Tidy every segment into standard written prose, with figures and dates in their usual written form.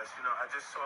As you know, I just saw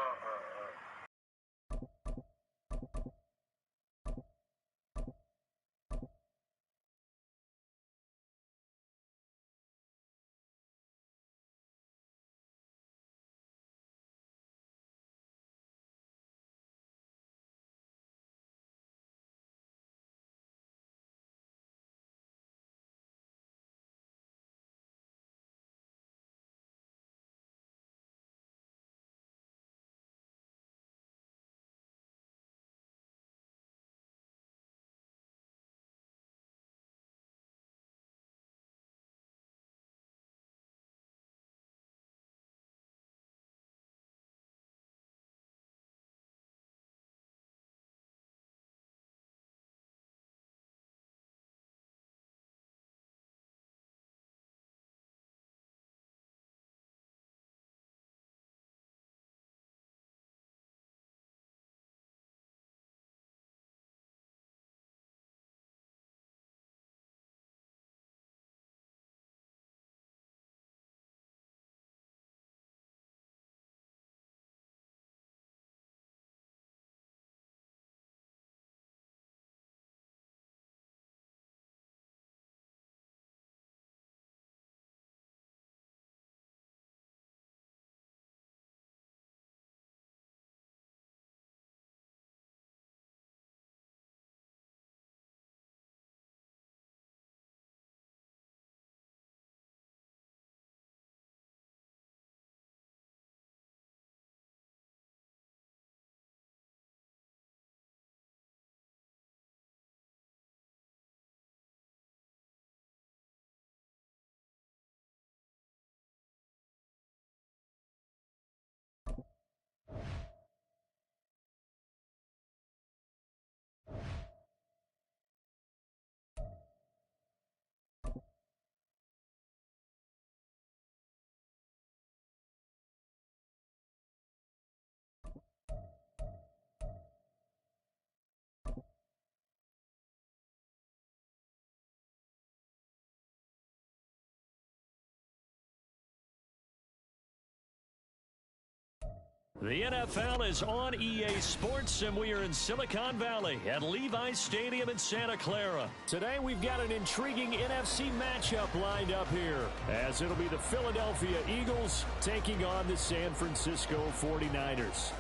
The NFL is on EA Sports, and we are in Silicon Valley at Levi's Stadium in Santa Clara. Today, we've got an intriguing NFC matchup lined up here, as it'll be the Philadelphia Eagles taking on the San Francisco 49ers.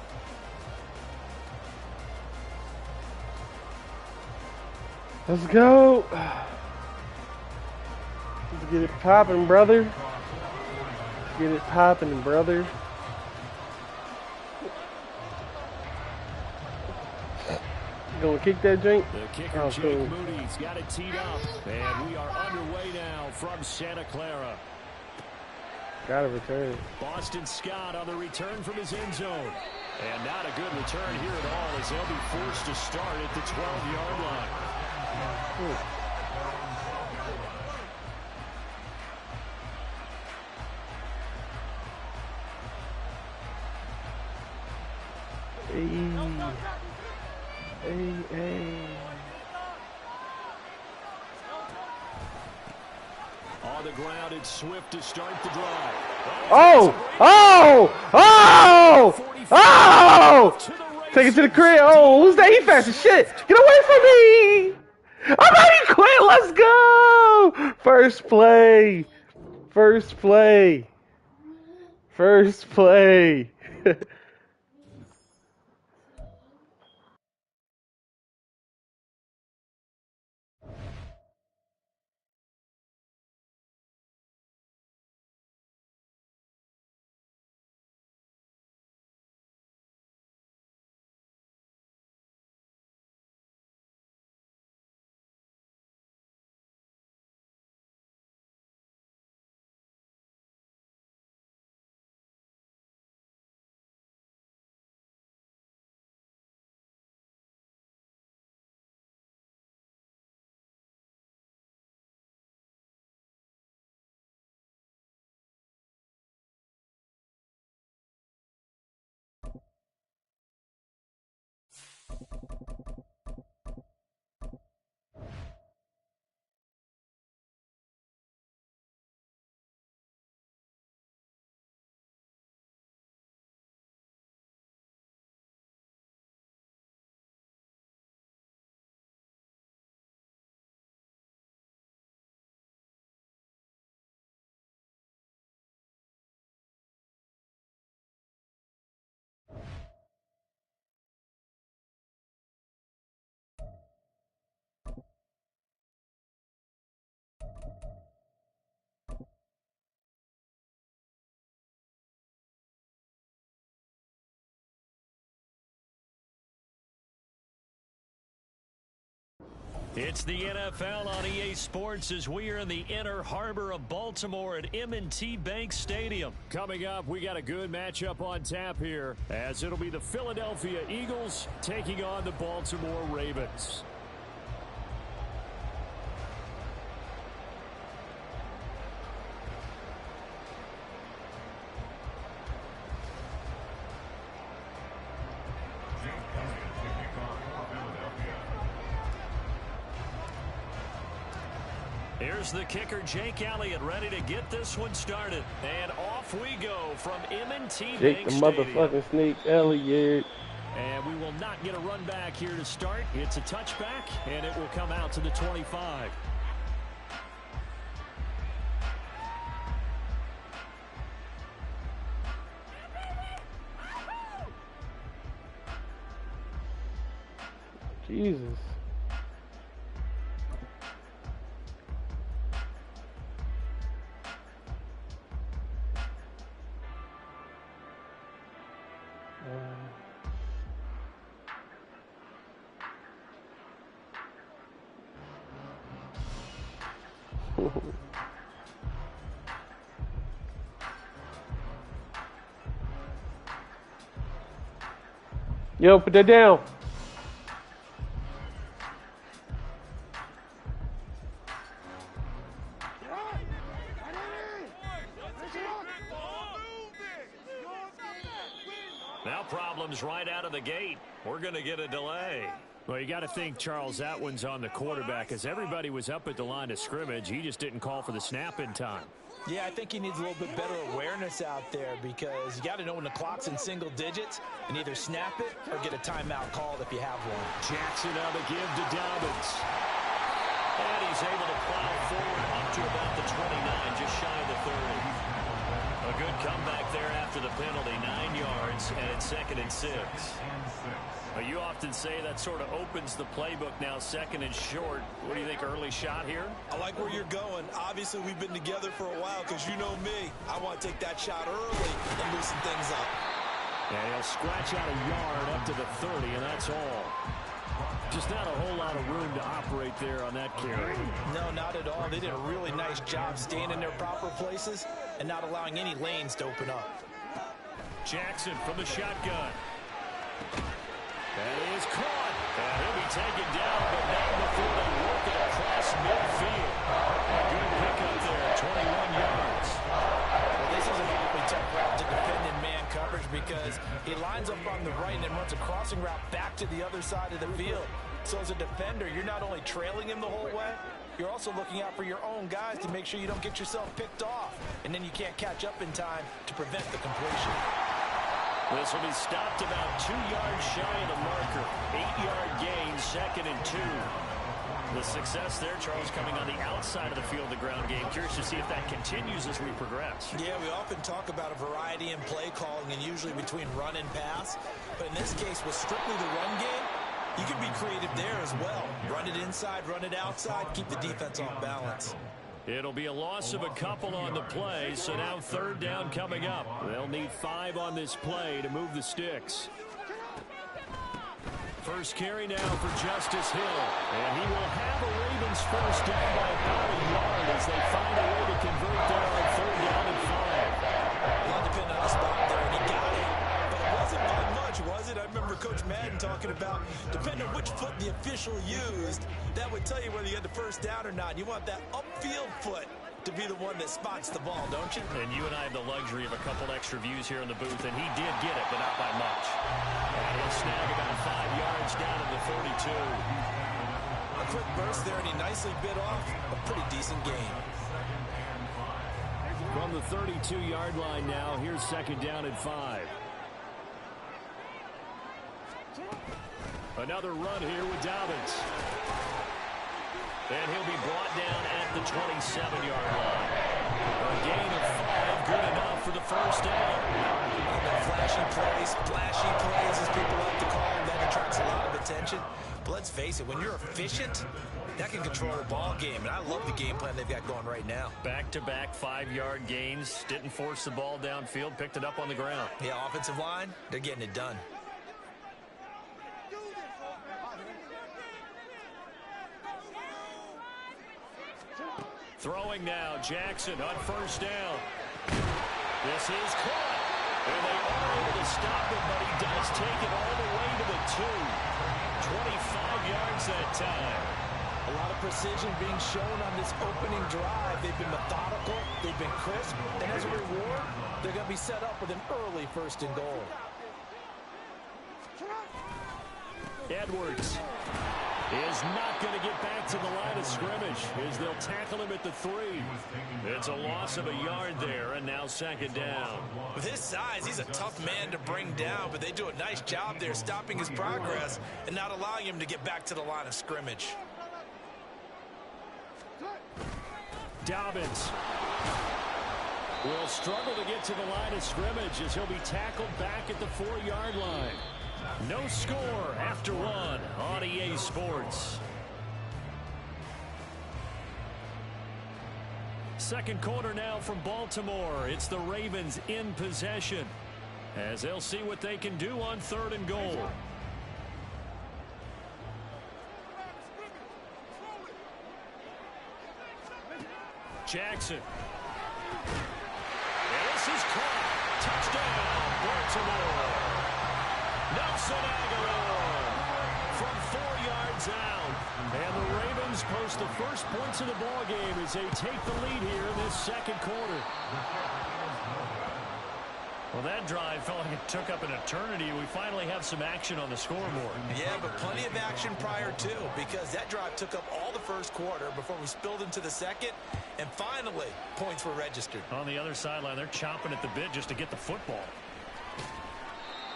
Let's go. Let's get it popping, brother. Let's get it popping, brother. Gonna kick that drink? The kicker, Jake Moody's got it teed up, and we are underway now from Santa Clara. Got a return. Boston Scott on the return from his end zone. And not a good return here at all, as they'll be forced to start at the 12-yard line. Hey. On the ground, it's Swift to start the drive. Oh! Take it to the crib. Oh, who's that? He fast as shit. Get away from me! I'm ready to quit. Let's go! First play. It's the NFL on EA Sports as we are in the inner harbor of Baltimore at M&T Bank Stadium. Coming up, we got a good matchup on tap here as it'll be the Philadelphia Eagles taking on the Baltimore Ravens. Here's the kicker, Jake Elliott, ready to get this one started. And off we go from M&T Bank Stadium. Motherfucking Snake Elliott. And we will not get a run back here to start. It's a touchback, and it will come out to the 25. Jesus. Yo, put that down. Now problems right out of the gate. We're going to get a delay. Well, you got to think, Charles, that one's on the quarterback as everybody was up at the line of scrimmage. He just didn't call for the snap in time. Yeah, I think he needs a little bit better awareness out there because you got to know when the clock's in single digits and either snap it or get a timeout called if you have one. Jackson on the give to Dobbins. And he's able to plow forward up to about the 29, just shy of the 30. A good comeback there after the penalty, 9 yards, and it's 2nd and 6. Well, you often say that sort of opens the playbook now, 2nd and short. What do you think, early shot here? I like where you're going. Obviously, we've been together for a while because you know me. I want to take that shot early and loosen things up. And he'll scratch out a yard up to the 30, and that's all. Just not a whole lot of room to operate there on that carry. No, not at all. They did a really nice job staying in their proper places and not allowing any lanes to open up. Jackson from the shotgun. That is caught. And he'll be taken down, but not before they work it across midfield. A good pickup there, 21 yards. Well, this is an awfully tough route to defend in man coverage because he lines up on the right and then runs a crossing route back to the other side of the field. So as a defender, you're not only trailing him the whole way, you're also looking out for your own guys to make sure you don't get yourself picked off. And then you can't catch up in time to prevent the completion. This will be stopped about 2 yards shy of the marker. 8-yard gain, 2nd and 2. The success there, Charles, coming on the outside of the field, the ground game. Curious to see if that continues as we progress. Yeah, we often talk about a variety in play calling and usually between run and pass. But in this case, with strictly the run game, you can be creative there as well. Run it inside, run it outside, keep the defense off balance. It'll be a loss of a couple on the play, so now 3rd down coming up. They'll need 5 on this play to move the sticks. First carry now for Justice Hill. And he will have a Ravens first down by about a yard as they find a way to convert there on 3rd down and 5. Well, depending on the spot there, and he got it. But it wasn't by much, was it? I remember Coach Madden talking about, depending on which foot the official used, that would tell you whether you had the first down or not. You want that upfield foot to be the one that spots the ball, don't you? And you and I have the luxury of a couple extra views here in the booth, and he did get it, but not by much. And he'll snag about 5 yards down to the 32. A quick burst there, and he nicely bit off a pretty decent gain. From the 32-yard line now, here's 2nd down and 5. Another run here with Dobbins. And he'll be brought down at the 27-yard line. A gain of 5, good enough for the first down. Flashy plays, as people like to call them, that attracts a lot of attention. But let's face it, when you're efficient, that can control a ball game. And I love the game plan they've got going right now. Back-to-back 5-yard gains. Didn't force the ball downfield. Picked it up on the ground. Yeah, offensive line, they're getting it done. Throwing now, Jackson on first down. This is caught. And they are able to stop him, but he does take it all the way to the 2. 25 yards that time. A lot of precision being shown on this opening drive. They've been methodical, they've been crisp, and as a reward, they're going to be set up with an early 1st and goal. Edwards is not going to get back to the line of scrimmage as they'll tackle him at the 3. It's a loss of a yard there, and now 2nd down. With his size, he's a tough man to bring down, but they do a nice job there stopping his progress and not allowing him to get back to the line of scrimmage. Dobbins will struggle to get to the line of scrimmage as he'll be tackled back at the 4-yard line. No score after 1 on EA Sports. 2nd quarter now from Baltimore. It's the Ravens in possession as they'll see what they can do on 3rd and goal. Jackson. And this is caught. Touchdown, Baltimore. Nelson Aguilar from 4 yards out. And the Ravens post the first points of the ball game as they take the lead here in this 2nd quarter. Well, that drive felt like it took up an eternity. We finally have some action on the scoreboard. Yeah, but plenty of action prior to, because that drive took up all the 1st quarter before we spilled into the 2nd, and finally, points were registered. On the other sideline, they're chomping at the bit just to get the football.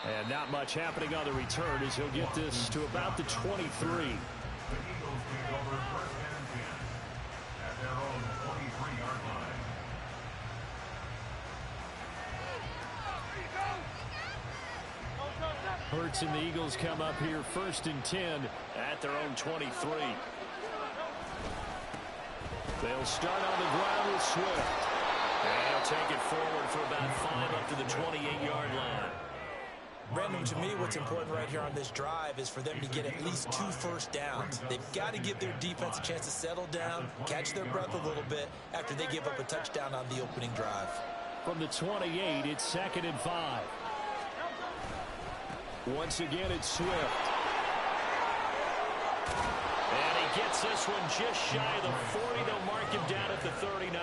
And not much happening on the return as he'll get this to about the 23. Hurts and the Eagles come up here 1st and 10 at their own 23. They'll start on the ground with Swift. And he'll take it forward for about 5 up to the 28-yard line. Brandon, to me, what's important right here on this drive is for them to get at least 2 first downs. They've got to give their defense a chance to settle down, catch their breath a little bit after they give up a touchdown on the opening drive. From the 28, it's 2nd and 5. Once again, it's Swift. And he gets this one just shy of the 40. They'll mark him down at the 39.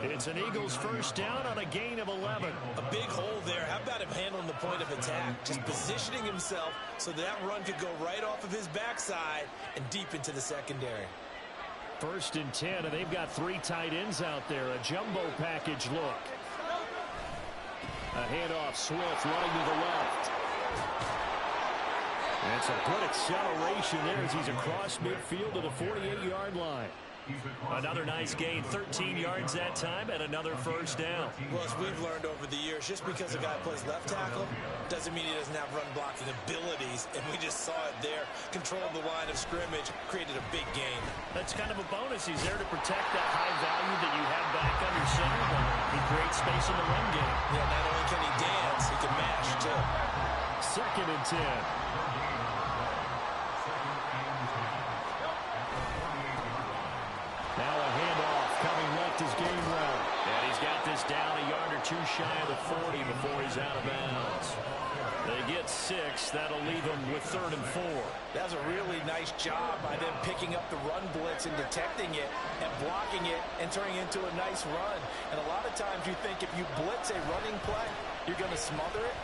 It's an Eagles first down on a gain of 11. A big hole there. How about him handling the point of attack? Just positioning himself so that run could go right off of his backside and deep into the secondary. 1st and 10, and they've got 3 tight ends out there. A jumbo package look. A handoff, Swift running to the left. And it's a good acceleration there as he's across midfield to the 48-yard line. Another nice gain, 13 yards that time, and another first down. Well, as we've learned over the years, just because a guy plays left tackle doesn't mean he doesn't have run-blocking abilities, and we just saw it there. Controlled the line of scrimmage, created a big gain. That's kind of a bonus. He's there to protect that high value that you have back under center, but he creates space in the run game. Yeah, not only can he dance, he can mash, too. 2nd and 10. Now a handoff coming left is Gainwell. And he's got this down a yard or 2 shy of the 40 before he's out of bounds. They get 6. That'll leave them with 3rd and 4. That was a really nice job by them picking up the run blitz and detecting it and blocking it and turning it into a nice run. And a lot of times you think if you blitz a running play, you're going to smother it.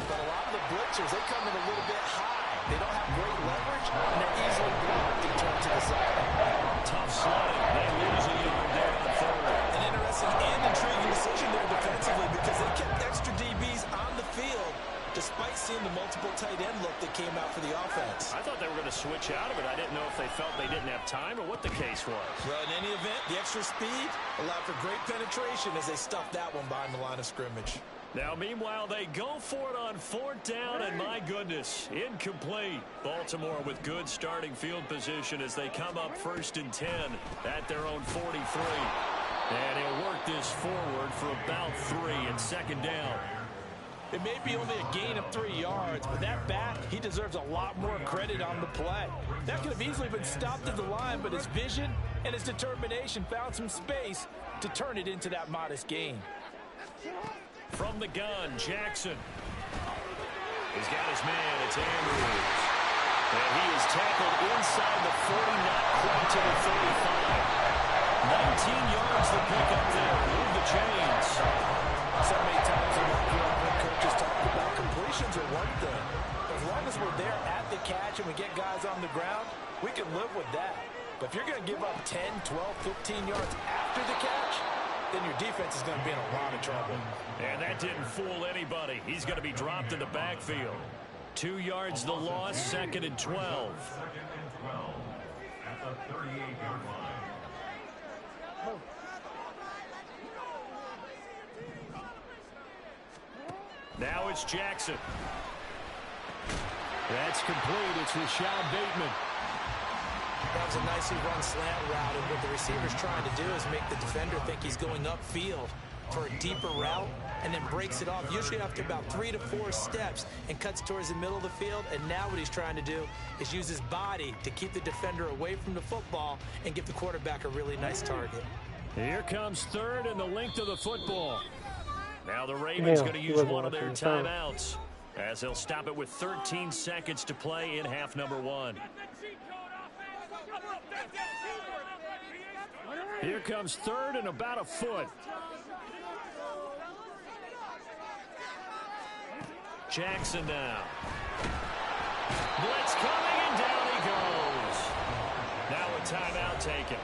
But a lot of the blitzers, they come in a little bit high. They don't have great leverage, and they're easily blocked and turned to the side. Tough sledding. They lose a yard there on 3rd. An interesting and intriguing decision there defensively because they kept extra DBs on the field despite seeing the multiple tight end look that came out for the offense. I thought they were going to switch out of it. I didn't know if they felt they didn't have time or what the case was. Well, in any event, the extra speed allowed for great penetration as they stuffed that one behind the line of scrimmage. Now, meanwhile, they go for it on 4th down, and my goodness, incomplete. Baltimore with good starting field position as they come up 1st and 10 at their own 43. And he'll work this forward for about 3 and 2nd down. It may be only a gain of 3 yards, but that back, he deserves a lot more credit on the play. That could have easily been stopped at the line, but his vision and his determination found some space to turn it into that modest gain. From the gun, Jackson. He's got his man. It's Andrews. And he is tackled inside the 40, not quite to the 35. 19 yards to pick up there. Move the chains. So many times in that field, when coaches talk about completions are one thing. As long as we're there at the catch and we get guys on the ground, we can live with that. But if you're going to give up 10, 12, 15 yards after the catch, then your defense is going to be in a lot of trouble. And that didn't fool anybody. He's going to be dropped in the backfield. 2 yards the loss, 2nd and 12. At the 38-yard line. Now it's Jackson. That's complete. It's Rashad Bateman. That was a nicely run slant route, and what the receiver's trying to do is make the defender think he's going upfield for a deeper route, and then breaks it off, usually after about 3 to 4 steps, and cuts towards the middle of the field. And now what he's trying to do is use his body to keep the defender away from the football and give the quarterback a really nice target. Here comes 3rd and the length of the football. Now the Ravens going to use one of their timeouts, as they'll stop it with 13 seconds to play in half number 1. Here comes 3rd and about a foot. Jackson now. Blitz coming, and down he goes. Now a timeout taken.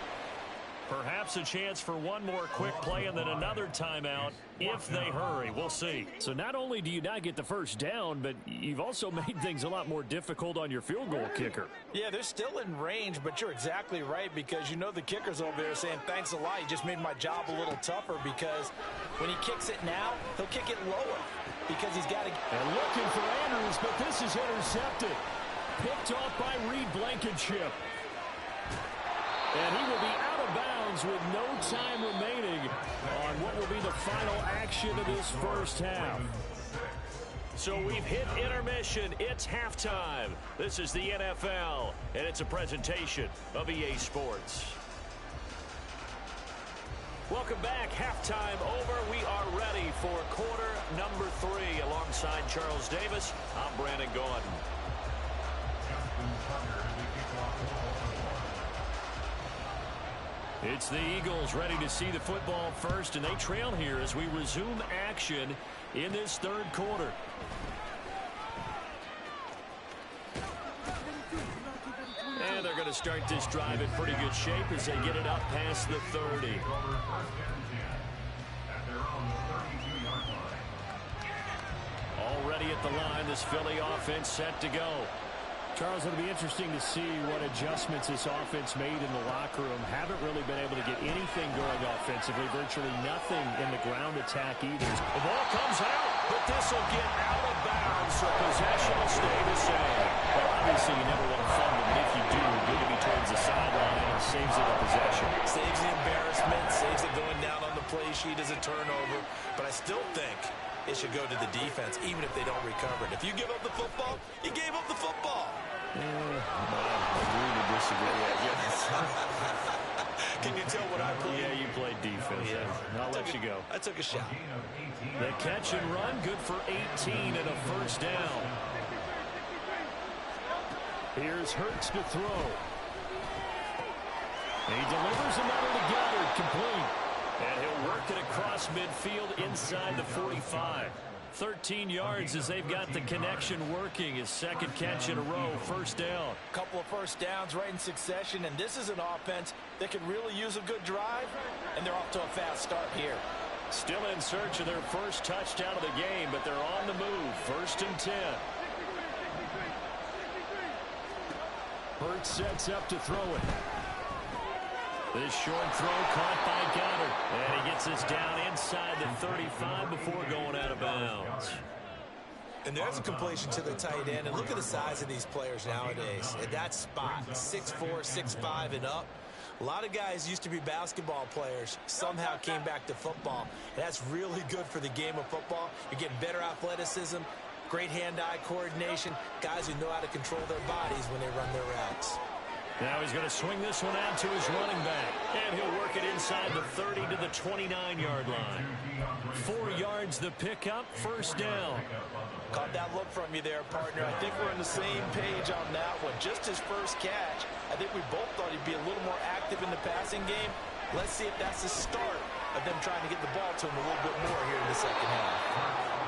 Perhaps a chance for one more quick play and then another timeout if they hurry. We'll see. So not only do you not get the first down, but you've also made things a lot more difficult on your field goal kicker. Yeah, they're still in range, but you're exactly right, because you know the kicker's over there saying, thanks a lot, you just made my job a little tougher, because when he kicks it now, he'll kick it lower because he's got to... And looking for Andrews, but this is intercepted. Picked off by Reed Blankenship. And he will be out of bounds with no time remaining on what will be the final action of this first half. So we've hit intermission. It's halftime. This is the NFL, and it's a presentation of EA Sports. Welcome back. Halftime over. We are ready for quarter number 3. Alongside Charles Davis, I'm Brandon Gordon. It's the Eagles ready to see the football first, and they trail here as we resume action in this third quarter. And they're going to start this drive in pretty good shape as they get it up past the 30. Already at the line, this Philly offense set to go. Charles, it'll be interesting to see what adjustments this offense made in the locker room. Haven't really been able to get anything going offensively. Virtually nothing in the ground attack either. The ball comes out, but this will get out of bounds, so possession will stay the same. Well, obviously you never want to fumble, but if you do, good to be towards the sideline, and it saves it a possession. Saves the embarrassment, saves it going down on the play sheet as a turnover. But I still think it should go to the defense, even if they don't recover it. If you give up the football, you gave up the football. Yeah, I agree to disagree, I guess. Can you tell what I played? Yeah, you played defense. Yeah. I'll let you go. I took a shot. The catch and run, good for 18 and a first down. Here's Hurts to throw. He delivers another to Goddard, complete. And he'll work it across midfield inside the 45. 13 yards as they've got the connection working. His second catch in a row, first down. Couple of first downs right in succession, and this is an offense that can really use a good drive, and they're off to a fast start here. Still in search of their first touchdown of the game, but they're on the move. First and 10. Hurts sets up to throw it. This short throw caught by Goddard. And he gets this down inside the 35 before going out of bounds. And there's a completion to the tight end. And look at the size of these players nowadays. At that spot, 6'4", 6'5", and up. A lot of guys used to be basketball players, somehow came back to football. And that's really good for the game of football. You're getting better athleticism, great hand-eye coordination, guys who know how to control their bodies when they run their routes. Now he's going to swing this one out to his running back. And he'll work it inside the 30 to the 29-yard line. 4 yards the pickup, first down. Caught that look from you there, partner. I think we're on the same page on that one. Just his first catch, I think we both thought he'd be a little more active in the passing game. Let's see if that's the start of them trying to get the ball to him a little bit more here in the second half.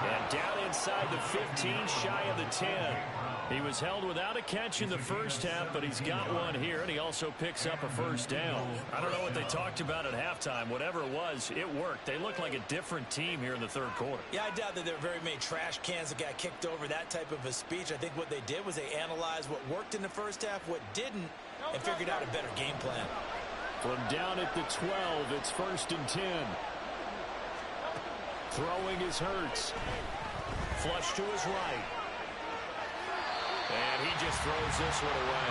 And down inside the 15, shy of the 10. He was held without a catch in the first half, but he's got one here, and he also picks up a first down. I don't know what they talked about at halftime. Whatever it was, it worked. They look like a different team here in the third quarter. Yeah, I doubt that there were very many trash cans that got kicked over, that type of a speech. I think what they did was they analyzed what worked in the first half, what didn't, and figured out a better game plan. From down at the 12, it's first and 10. Throwing is Hurts. Flush to his right. And he just throws this one away.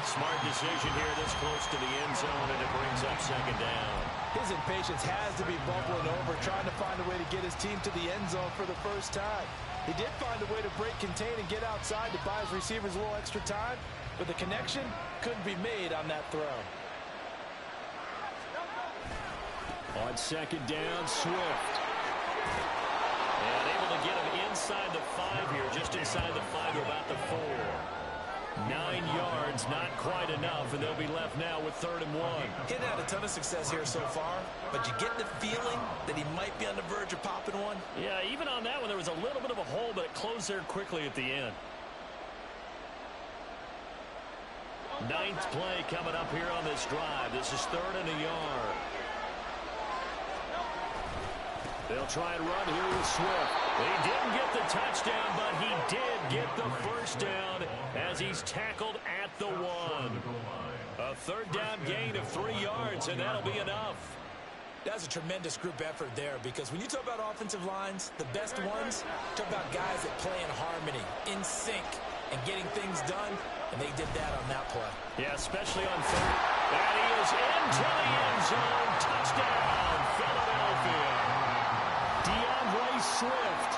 Smart decision here this close to the end zone, and it brings up second down. His impatience has to be bubbling over, trying to find a way to get his team to the end zone for the first time. He did find a way to break, contain, and get outside to buy his receivers a little extra time, but the connection couldn't be made on that throw. On second down, Swift. And able to get him inside the 5 here, just inside the 5 to about the 4. 9 yards, not quite enough, and they'll be left now with 3rd and 1. He's had a ton of success here so far, but you get the feeling that he might be on the verge of popping one. Yeah, even on that one, there was a little bit of a hole, but it closed there quickly at the end. 9th play coming up here on this drive. This is 3rd and a yard. They'll try and run here with Swift. He didn't get the touchdown, but he did get the first down as he's tackled at the 1. A 3rd down gain of 3 yards, and that'll be enough. That's a tremendous group effort there, because when you talk about offensive lines, the best ones, talk about guys that play in harmony, in sync, and getting things done, and they did that on that play. Yeah, especially on 3rd. And he is into the end zone. Touchdown, Philadelphia. Swift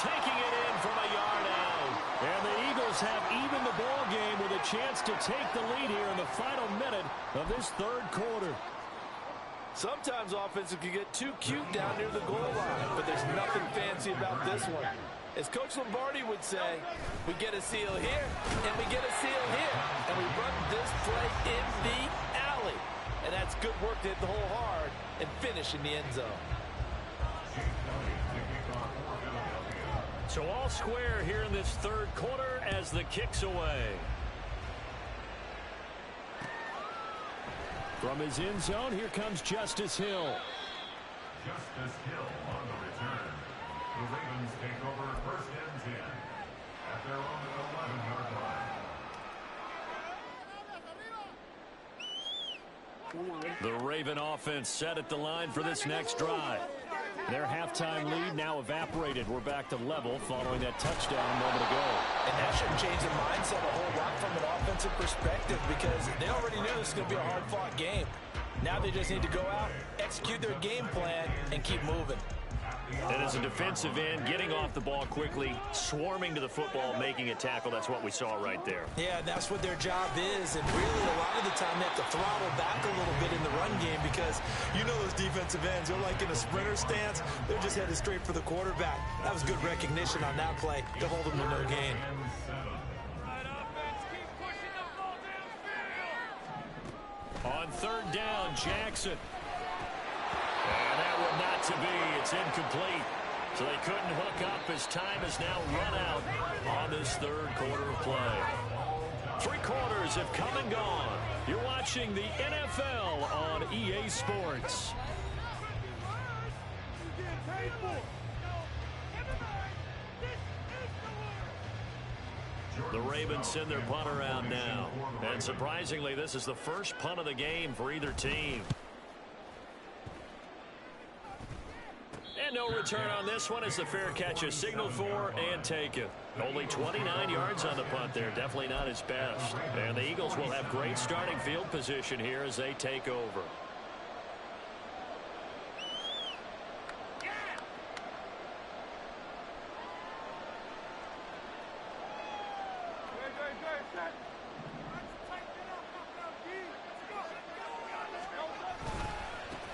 taking it in from a yard out. And the Eagles have evened the ball game with a chance to take the lead here in the final minute of this 3rd quarter. Sometimes offenses can get too cute down near the goal line, but there's nothing fancy about this one. As Coach Lombardi would say, we get a seal here, and we get a seal here, and we run this play in the alley. And that's good work to hit the hole hard and finish in the end zone. So all square here in this 3rd quarter as the kick's away. From his end zone, here comes Justice Hill. Justice Hill on the return. The Ravens take over 1st and 10 at their own 11-yard line. The Raven offense set at the line for this next drive. Their halftime lead now evaporated. We're back to level following that touchdown a moment ago. And that should change the mindset a whole lot from an offensive perspective, because they already knew this was going to be a hard-fought game. Now they just need to go out, execute their game plan, and keep moving. And as a defensive end, getting off the ball quickly, swarming to the football, making a tackle, that's what we saw right there. Yeah, that's what their job is, and really a lot of the time they have to throttle back a little bit in the run game, because you know those defensive ends, they're like in a sprinter stance, they're just headed straight for the quarterback. That was good recognition on that play to hold them to no gain. On 3rd down, Jackson. And that one not to be. It's incomplete. So they couldn't hook up as time has now run out on this 3rd quarter of play. 3 quarters have come and gone. You're watching the NFL on EA Sports. The Ravens send their punt around now. And surprisingly, this is the first punt of the game for either team. And no return on this one as the fair catch is signaled for and taken. Only 29 yards on the punt there. Definitely not his best. And the Eagles will have great starting field position here as they take over.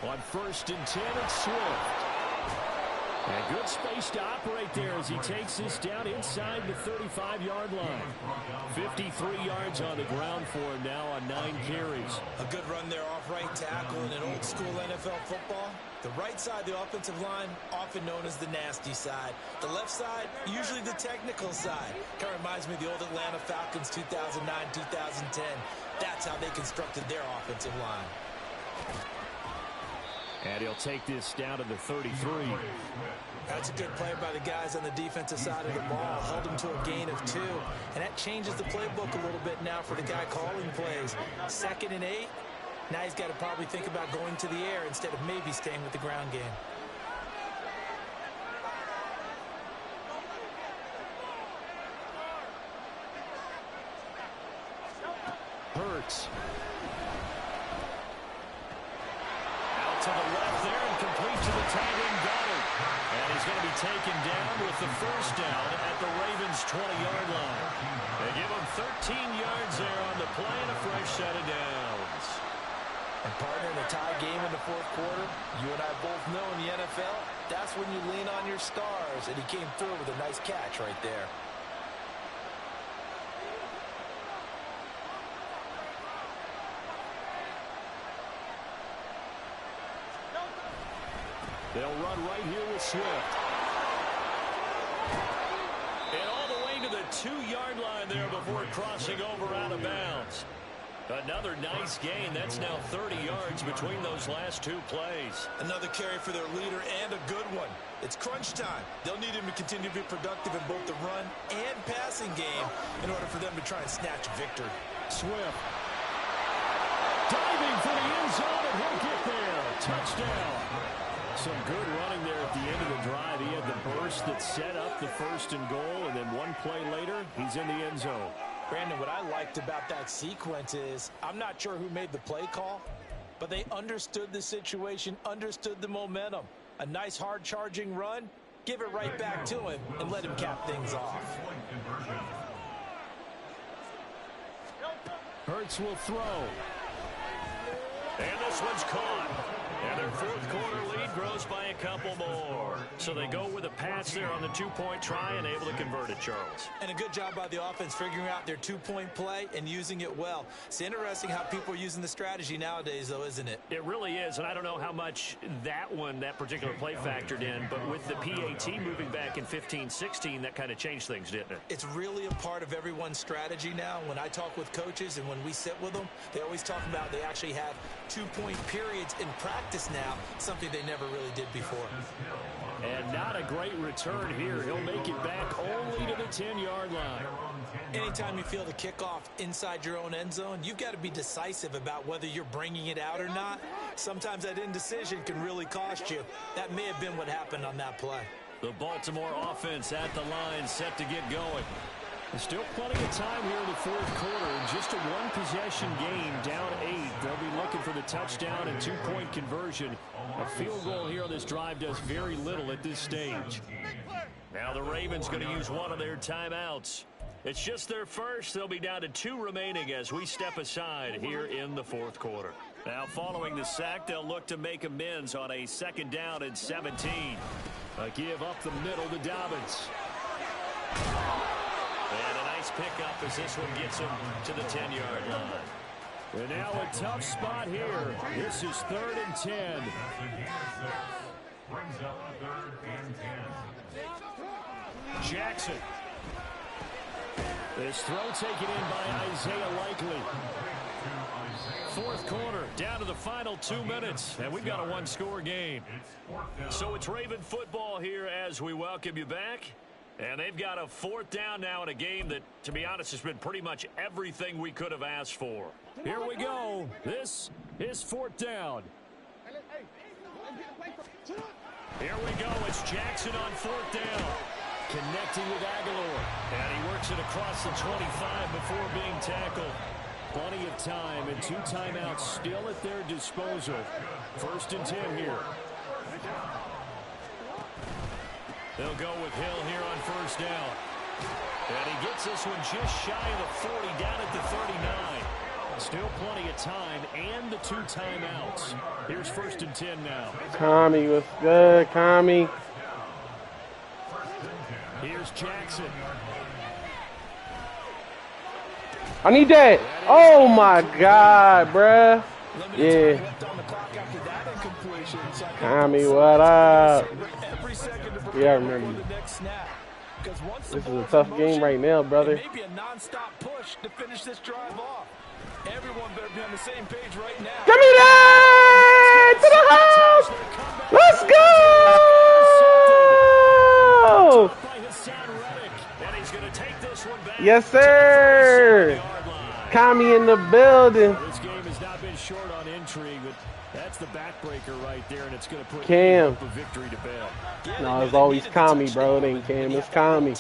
On 1st and 10, it's Swift. And good space to operate there as he takes this down inside the 35-yard line. 53 yards on the ground for him now on 9 carries. A good run there off right tackle in an old-school NFL football. The right side, the offensive line, often known as the nasty side. The left side, usually the technical side. Kind of reminds me of the old Atlanta Falcons 2009, 2010. That's how they constructed their offensive line. And he'll take this down to the 33. That's a good play by the guys on the defensive side of the ball. Held him to a gain of 2. And that changes the playbook a little bit now for the guy calling plays. 2nd and 8. Now he's got to probably think about going to the air instead of maybe staying with the ground game. Hurts. To the left there and complete to the tight end Goddard. And he's going to be taken down with the first down at the Ravens' 20-yard line. They give him 13 yards there on the play and a fresh set of downs. And partner, in a tie game in the 4th quarter, you and I both know in the NFL, that's when you lean on your stars. And he came through with a nice catch right there. They'll run right here with Swift. And all the way to the 2-yard line there before crossing over out of bounds. Another nice gain. That's now 30 yards between those last 2 plays. Another carry for their leader and a good one. It's crunch time. They'll need him to continue to be productive in both the run and passing game in order for them to try and snatch victory. Swift. Diving for the end zone, and he'll get there. Touchdown. Some good running there at the end of the drive. He had the burst that set up the 1st and goal, and then one play later, he's in the end zone. Brandon, what I liked about that sequence is I'm not sure who made the play call, but they understood the situation, understood the momentum. A nice hard-charging run, give it right back to him, and let him cap things off. Hurts will throw. And this one's caught. And their 4th quarter lead grows by a couple more. So they go with a pass there on the 2-point try and able to convert it, Charles. And a good job by the offense figuring out their 2-point play and using it well. It's interesting how people are using the strategy nowadays, though, isn't it? It really is, and I don't know how much that particular play factored in, but with the PAT moving back in 15-16, that kind of changed things, didn't it? It's really a part of everyone's strategy now. When I talk with coaches and when we sit with them, they always talk about they actually have 2-point periods in practice now, something they never really did before. And not a great return here. He'll make it back only to the 10-yard line. Anytime you feel the kickoff inside your own end zone, you've got to be decisive about whether you're bringing it out or not. Sometimes that indecision can really cost you. That may have been what happened on that play. The Baltimore offense at the line, set to get going. There's still plenty of time here in the 4th quarter. Just a 1-possession game, down 8. They'll be looking for the touchdown and 2-point conversion. A field goal here on this drive does very little at this stage. Now the Ravens going to use one of their timeouts. It's just their first. They'll be down to 2 remaining as we step aside here in the 4th quarter. Now following the sack, they'll look to make amends on a 2nd down and 17. A give up the middle to Dobbins. And a nice pickup as this one gets him to the 10-yard line. And now a tough spot here. This is 3rd and 10. Brings up 3rd and 10. Jackson. This throw taken in by Isaiah Likely. 4th quarter, down to the final 2 minutes, and we've got a 1-score game. So it's Raven football here as we welcome you back. And they've got a 4th down now in a game that, to be honest, has been pretty much everything we could have asked for. Here we go. This is 4th down. Here we go. It's Jackson on 4th down. Connecting with Aguilar. And he works it across the 25 before being tackled. Plenty of time and 2 timeouts still at their disposal. 1st and 10 here. They'll go with Hill here on 1st down. And he gets this one just shy of the 40, down at the 39. Still plenty of time and the 2 timeouts. Here's 1st and 10 now. Tommy, what's good, Tommy? Here's Jackson. I need that. Oh my God, bruh. Yeah. Tommy, what up? Yeah, I remember you. This is a tough game right now, brother. Maybe a non-stop push to finish this drive off. Everyone better be on the same page right now. Give me that to the house. Let's go. Yes, sir. Kami in the building. This game has not been short on intrigue, but that's the backbreaker right there, and it's going to put Cam. a victory to bed. No, it's always Kami, bro. It ain't Cam. It's Kami.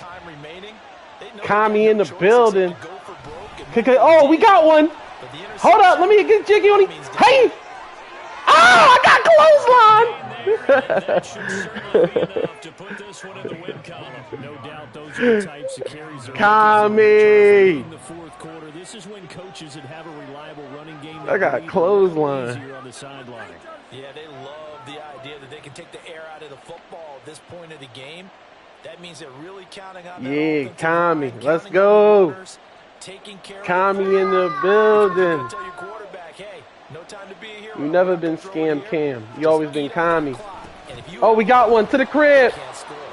Kami in the building. Oh, we got one. Hold up. Let me get jiggy on him. Hey. Oh, I got That should certainly be enough to put this one in the win column. No doubt those are the types of carries that are in the 4th quarter. This is when coaches that have a reliable running game. I got clothesline. On the sideline. Yeah, they love the idea that they can take the air out of the football at this point of the game. That means they're really counting on yeah, Kami. Let's go. Kami in the building. Tell your quarterback, hey, no time to be here. You never been scam Cam. You always been Kami. Oh, we got one to the crib.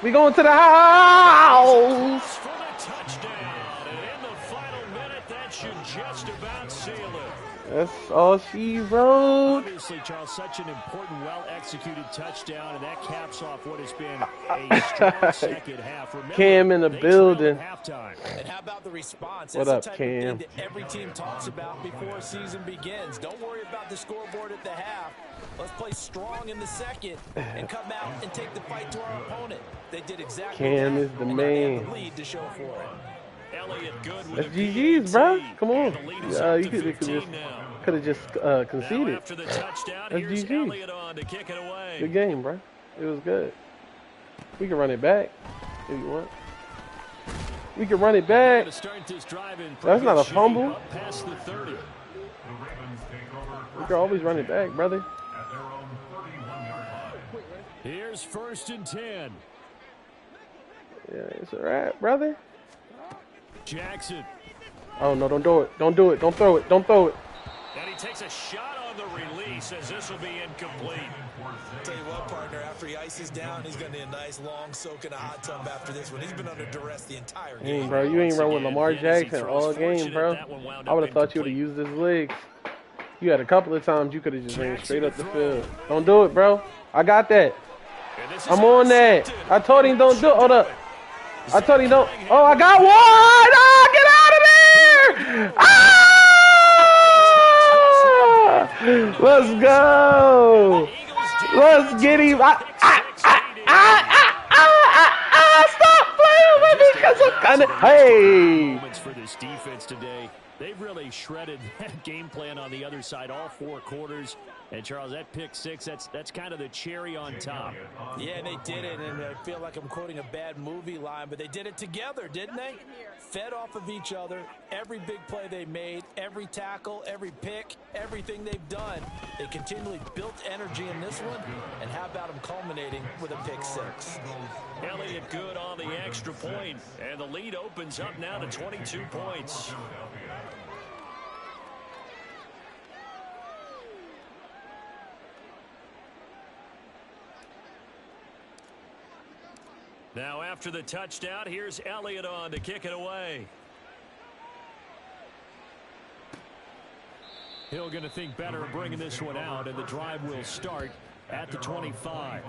We going to the house. For the touchdown, and in the final minute, that should just about seal it. That's all she wrote. Obviously, Charles, such an important, well-executed touchdown, and that caps off what has been a strong second half. Remember, Cam in the building. And how about the response? What That's up, the type Cam? of thing that every team talks about before a season begins. Don't worry about the scoreboard at the half. Let's play strong in the second and come out and take the fight to our opponent. They did exactly Cam that, is the and man. they have the lead to show for it. That's GG's, bro. Come on. You could have just conceded. That's GG's. Good game, bro. It was good. We can run it back if you want. We can run it back. That's not a fumble. We can always run it back, brother. Here's 1st and 10. Yeah, it's all right, brother. Jackson. Oh, no, don't do it. Don't do it. Don't throw it. Don't throw it. And he takes a shot on the release as this will be incomplete. Tell you what, partner, after he ices down, he's going to need a nice long soak in a hot tub after this one. He's been under duress the entire game. Hey, bro, you ain't run with Lamar Jackson all game, bro. I would have thought you would have used his legs. You had a couple of times you could have just ran straight up the field. Don't do it, bro. I got that. I'm on that. I told him don't do it. Hold up. I told him don't. Oh, I got one. Oh, get out of there. Ah! Let's go. Let's get him. Stop playing with me because I'm kind of. Hey. For this defense today, they've really shredded that game plan on the other side all 4 quarters. And Charles, that pick 6, that's kind of the cherry on top. Yeah, they did it, and I feel like I'm quoting a bad movie line, but they did it together, didn't they? Fed off of each other, every big play they made, every tackle, every pick, everything they've done. They continually built energy in this one, and how about them culminating with a pick 6? Elliott good on the extra point, and the lead opens up now to 22 points. Now after the touchdown, here's Elliott on to kick it away. Hill going to think better of bringing this one out, and the drive will start at the 25.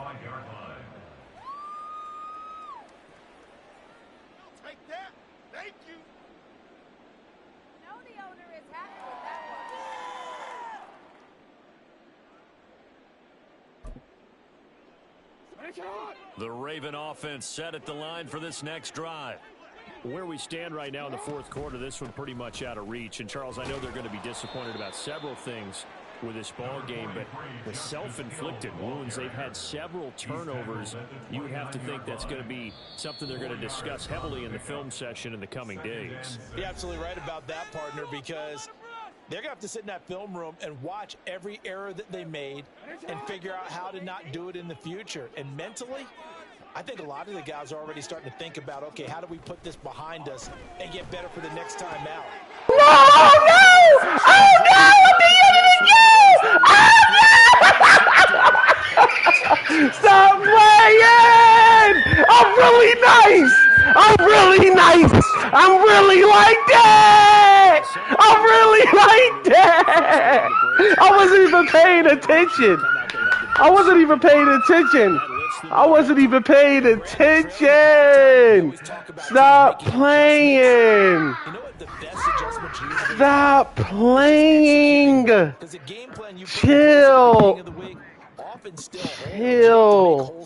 Take that. Thank you. You know the owner is happy with that one. The Raven offense set at the line for this next drive. Where we stand right now in the fourth quarter, this one pretty much out of reach. And, Charles, I know they're going to be disappointed about several things with this ball game, but the self-inflicted wounds, they've had several turnovers. You would have to think that's going to be something they're going to discuss heavily in the film session in the coming days. You're absolutely right about that, partner, because they're going to have to sit in that film room and watch every error that they made and figure out how to not do it in the future. And mentally, I think a lot of the guys are already starting to think about, okay, how do we put this behind us and get better for the next time out? No! Oh, no! Oh, no! Stop playing! I'm really nice! I'm really nice! I'm really like that! I'm really like that! I wasn't even paying attention! I wasn't even paying attention! I wasn't even paying attention! Stop playing! Stop playing! Chill! Chill!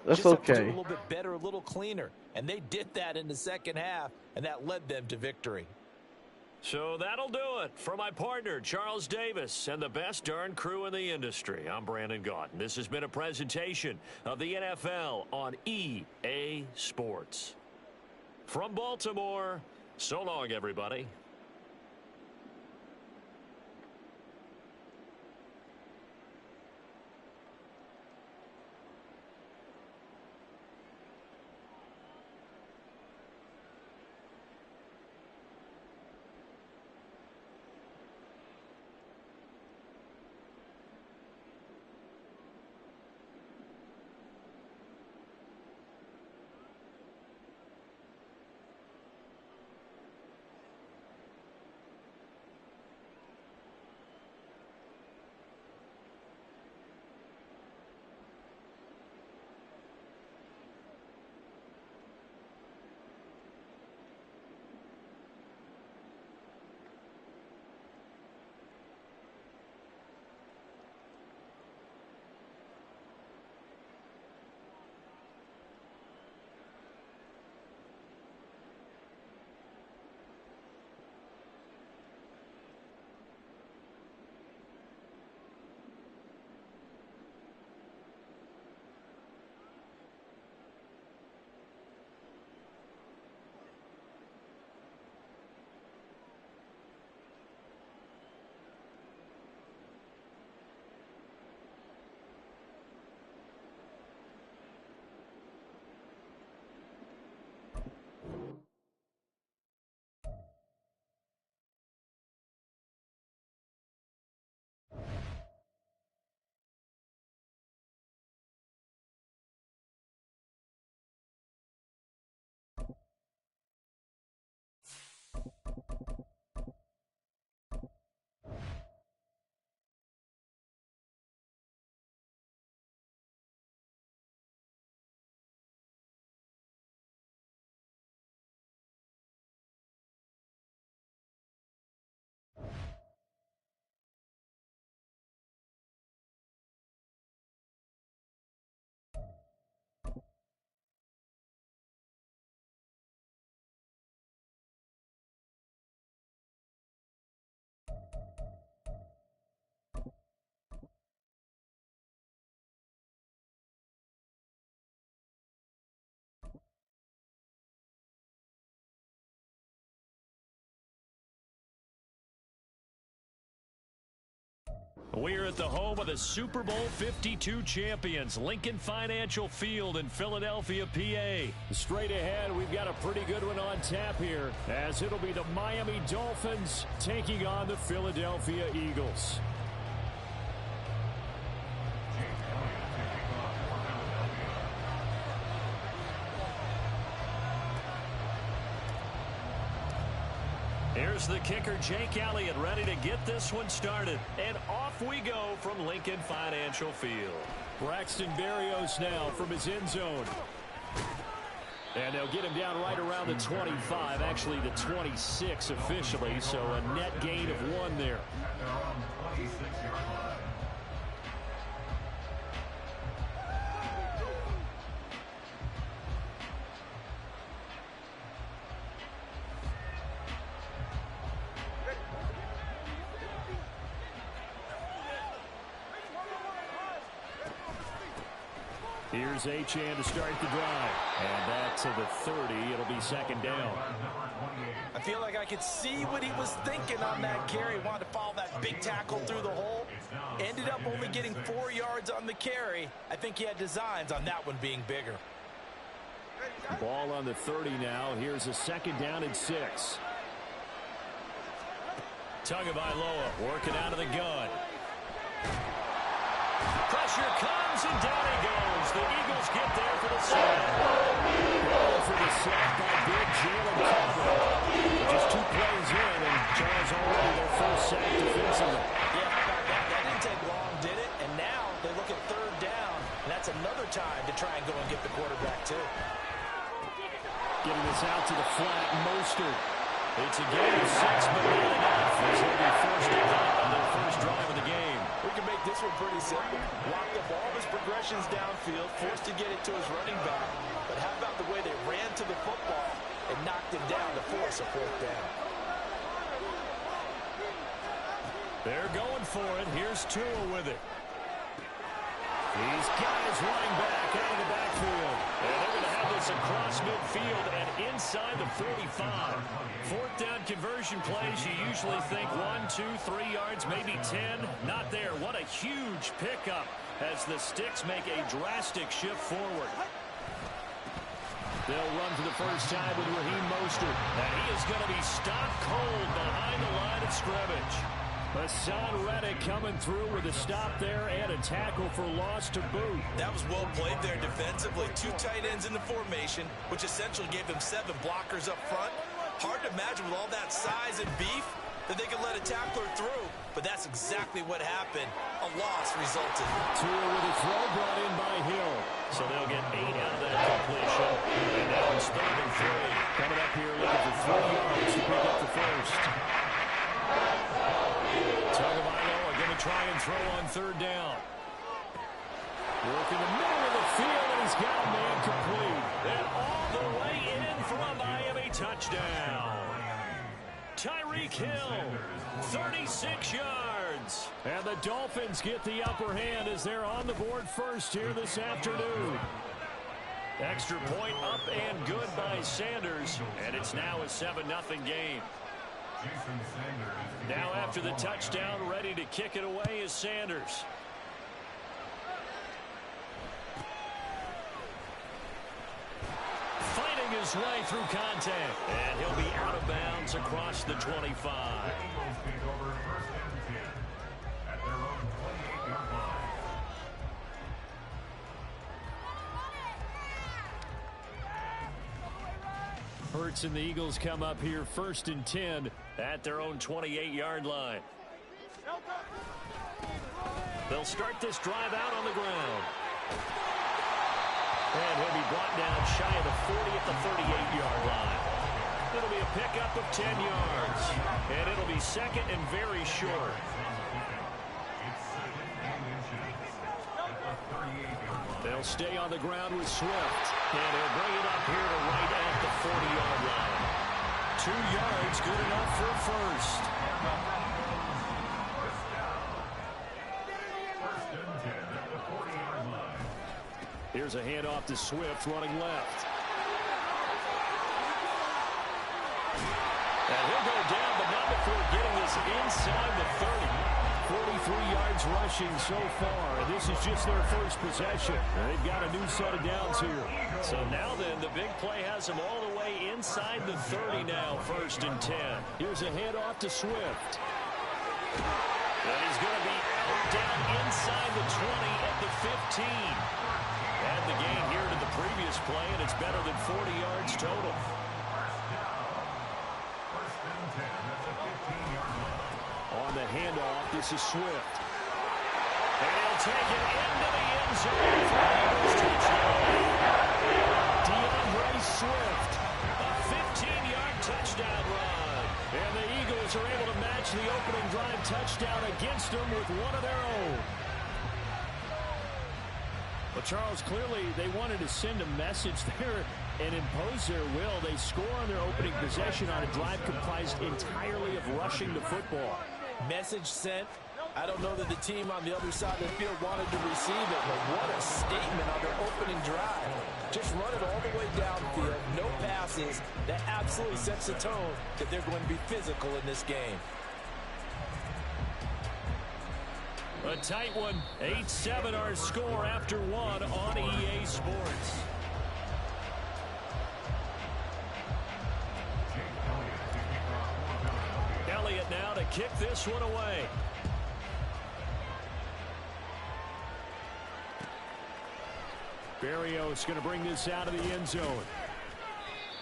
That's okay. A little bit better, a little cleaner. And they did that in the second half, and that led them to victory. So that'll do it for my partner, Charles Davis, and the best darn crew in the industry. I'm Brandon Gaudin. This has been a presentation of the NFL on EA Sports. From Baltimore, so long, everybody. We're at the home of the Super Bowl 52 champions, Lincoln Financial Field in Philadelphia, PA. Straight ahead, we've got a pretty good one on tap here, as it'll be the Miami Dolphins taking on the Philadelphia Eagles. Here's the kicker, Jake Elliott, ready to get this one started. And off we go from Lincoln Financial Field. Braxton Berrios now from his end zone. And they'll get him down right around the 25, actually the 26 officially, so a net gain of 1 there. Here's Achane to start the drive. And back to the 30. It'll be second down. I feel like I could see what he was thinking on that carry. Wanted to follow that big tackle through the hole. Ended up only getting 4 yards on the carry. I think he had designs on that one being bigger. Ball on the 30 now. Here's a second down and 6. Tagovailoa working out of the gun. Pressure comes, and down he goes. The Eagles get there for the sack. Ball for the sack by big Jalen Carter. Just 2 plays in, and Charles already their first sack defensively. Yeah, how about that? That didn't take long, did it? And now they look at third down, and that's another time to try and go and get the quarterback, too. Getting this out to the flat, Mostert. It's a gain of 6, but not enough. As they'll be forced to punt on their first drive of the game. We can make this one pretty simple. Locked up all of his progressions downfield, forced to get it to his running back. But how about the way they ran to the football and knocked him down to force a 4th down? They're going for it. Here's Tua with it. These guys running back out of the backfield. And they're going to have this across midfield and inside the 45. 4th down conversion plays, you usually think 1, 2, 3 yards, maybe 10. Not there. What a huge pickup as the Sticks make a drastic shift forward. They'll run for the first time with Raheem Mostert. And he is going to be stopped cold behind the line of scrimmage. Hassan Reddick coming through with a stop there and a tackle for loss to boot. That was well played there defensively. 2 tight ends in the formation, which essentially gave them 7 blockers up front. Hard to imagine with all that size and beef that they could let a tackler through, but that's exactly what happened. A loss resulted. Tua with a throw brought in by Hill. So they'll get 8 out of that completion. And now it's 3rd and 3. Coming up here looking for 3 yards to pick up the first. Tagovailoa going to try and throw on 3rd down. Work in the middle of the field, and he's got a man complete. And all the way in for a Miami touchdown. Tyreek Hill, 36 yards. And the Dolphins get the upper hand as they're on the board first here this afternoon. Extra point up and good by Sanders, and it's now a 7-0 game. Now after the touchdown, ready to kick it away is Sanders. Fighting his way through contact, and he'll be out of bounds across the 25. Hurts and the Eagles come up here 1st and 10 at their own 28-yard line. They'll start this drive out on the ground. And he'll be brought down shy of the 40 at the 38-yard line. It'll be a pickup of 10 yards. And it'll be 2nd and very short. They'll stay on the ground with Swift. And he'll bring it up here to right at the 40-yard line. 2 yards, good enough for a first. Here's a handoff to Swift running left. And he'll go down, but not before getting this inside the 30. 43 yards rushing so far, and this is just their first possession. And they've got a new set of downs here. So now then, the big play has them all the way inside the 30 now, 1st and 10. Here's a handoff to Swift. And he's going to be out down inside the 20 at the 15. Add the gain here to the previous play, and it's better than 40 yards total. On the handoff, this is Swift. And he'll take it into the end zone for Eagles touchdown. DeAndre Swift, a 15-yard touchdown run. And the Eagles are able to match the opening drive touchdown against them with one of their own. Well, Charles, clearly they wanted to send a message there and impose their will. They score on their opening possession on a drive comprised entirely of rushing the football. Message sent, I don't know that the team on the other side of the field wanted to receive it, but what a statement on their opening drive. Just run it all the way downfield, no passes. That absolutely sets the tone that they're going to be physical in this game. A tight one. 8-7 our score after one on EA Sports. Elliott now to kick this one away. Berrios going to bring this out of the end zone.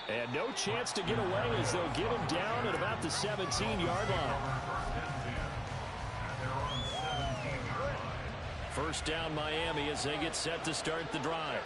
And no chance to get away as they'll get him down at about the 17-yard line. First down Miami as they get set to start the drive.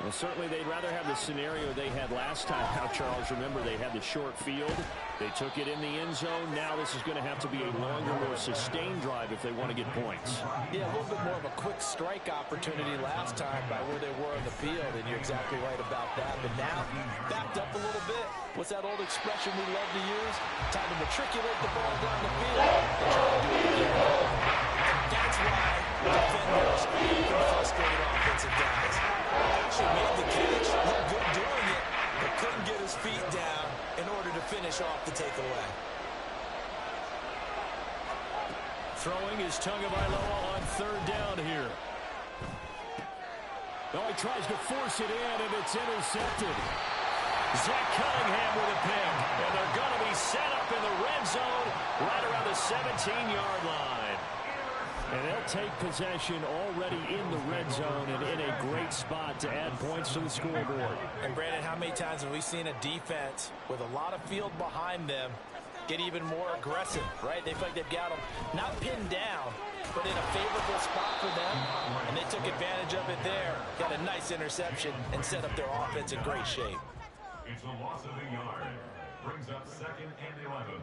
Well, certainly they'd rather have the scenario they had last time. Now, Charles, remember they had the short field. They took it in the end zone. Now this is going to have to be a longer, more sustained drive if they want to get points. Yeah, a little bit more of a quick strike opportunity last time by where they were on the field, and you're exactly right about that. But now, backed up a little bit. What's that old expression we love to use? Time to matriculate the ball down the field and try to do it again. And that's why defenders can frustrate offensive guys. Actually made the catch, looked good doing it, but couldn't get his feet down in order to finish off the takeaway. Throwing is Tagovailoa on third down here. Oh, he tries to force it in, and it's intercepted. Zach Cunningham with a pick, and they're going to be set up in the red zone right around the 17-yard line. And they'll take possession already in the red zone and in a great spot to add points to the scoreboard. And Brandon, how many times have we seen a defense with a lot of field behind them get even more aggressive, right? They feel like they've got them not pinned down, but in a favorable spot for them. And they took advantage of it there. Got a nice interception and set up their offense in great shape. It's a loss of a yard. Brings up 2nd and 11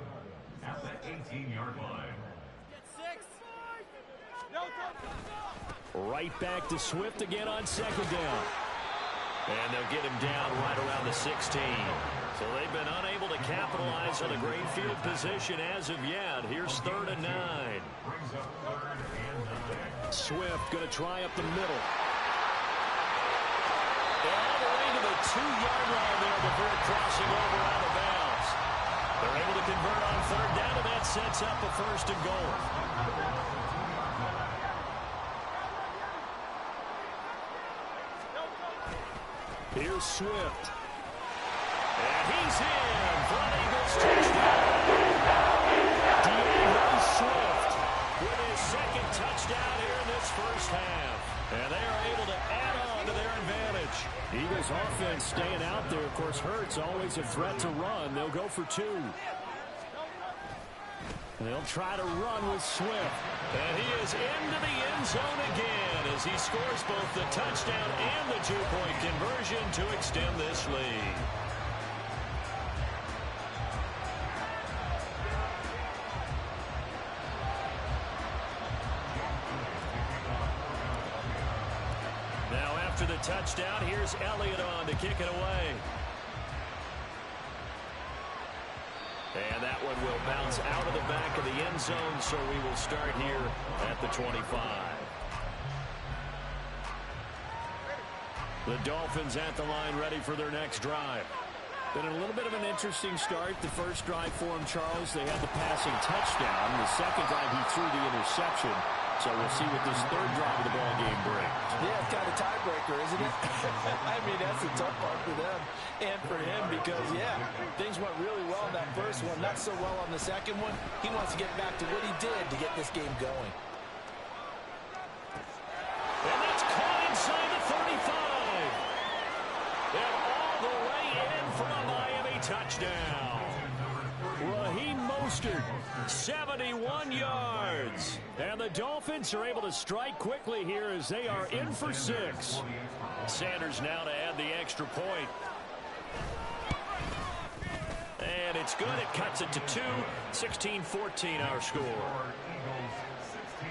at the 18-yard line. Right back to Swift again on second down. And they'll get him down right around the 16. So they've been unable to capitalize on a great field position as of yet. Here's 3rd and 9. Brings up 3rd and 9. Swift going to try up the middle. All the way to the 2-yard line there before crossing over out of bounds. They're able to convert on 3rd down, and that sets up a 1st and goal. Here's Swift. And he's in for an Eagles touchdown. DeAndre Swift with his 2nd touchdown here in this first half. And they are able to add on to their advantage. Eagles offense staying out there. Of course, Hurts always a threat to run. They'll go for 2. They'll try to run with Swift. And he is into the end zone again as he scores both the touchdown and the 2-point conversion to extend this lead. Now after the touchdown, here's Elliott on to kick it away. And that one will bounce out of the back of the end zone, so we will start here at the 25. The Dolphins at the line ready for their next drive. Been a little bit of an interesting start. The first drive for him, Charles, they had the passing touchdown. The second drive, he threw the interception. So we'll see what this 3rd drive of the ball game brings. Yeah, it's kind of tiebreaker, isn't it? I mean, that's a tough part for them and for him because, yeah, things went really well in that first one, not so well on the second one. He wants to get back to what he did to get this game going. And that's caught inside the 35. And all the way in for a Miami touchdown. Raheem Mostert, 71 yards. And the Dolphins are able to strike quickly here as they are in for 6. Sanders now to add the extra point. And it's good. It cuts it to 2. 16-14 our score. Eagles 16.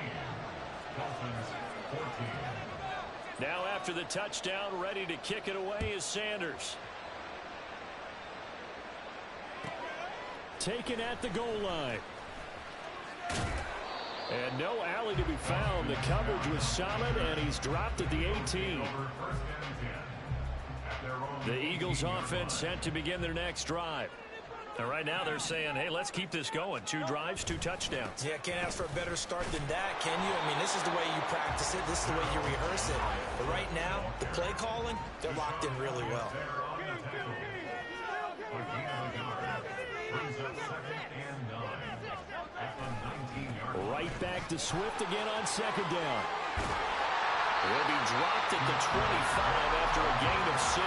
Dolphins 14. Now after the touchdown, ready to kick it away is Sanders. Taken at the goal line. And no alley to be found. The coverage was solid, and he's dropped at the 18. The Eagles offense set to begin their next drive. And right now they're saying, hey, let's keep this going. 2 drives, 2 touchdowns. Yeah, can't ask for a better start than that, can you? I mean, this is the way you practice it. This is the way you rehearse it. But right now, the play calling, they're locked in really well. Right back to Swift again on 2nd down. He'll be dropped at the 25 after a gain of 6.